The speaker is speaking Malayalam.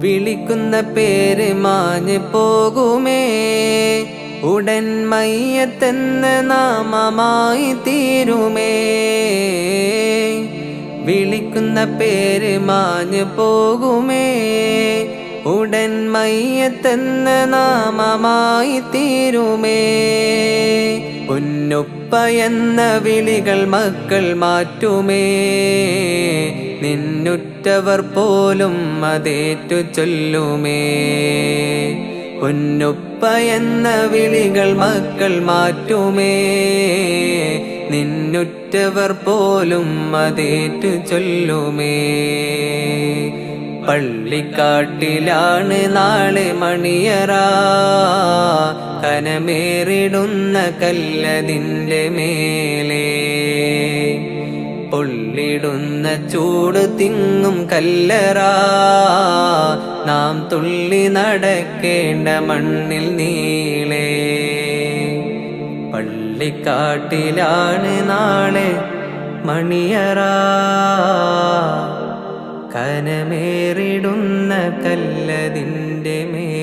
വിളിക്കുന്ന പേര് മാഞ്ഞു പോകുമേ, ഉടൻ മയ്യത്തെന്ന നാമമായി തീരുമേ. വിളിക്കുന്ന പേര് മാഞ്ഞു പോകുമേ, ഉടൻ മയ്യത്തെന്ന നാമമായി തീരുമേ. പൊന്നുപ്പ എന്ന വിളികൾ മക്കൾ മാറ്റുമേ, നിന്നുറ്റവർ പോലും അതേറ്റു ചൊല്ലുമേ. പൊന്നുപ്പ എന്ന വിളികൾ മക്കൾ മാറ്റുമേ, നിന്നുറ്റവർ പോലും അതേറ്റു ചൊല്ലുമേ. പള്ളിക്കാട്ടിലാണ് നാളെ മണിയറ, കനമേറിടുന്ന കല്ലതിൻ്റെ മേലെ. പൊള്ളിടുന്ന ചൂട് തിങ്ങും കല്ലറ, നാം തുള്ളി നടക്കേണ്ട മണ്ണിൽ നീളെ. പള്ളിക്കാട്ടിലാണ് നാളെ മണിയറ, കനമേറിടുന്ന കല്ലതിൻ്റെ മേലെ.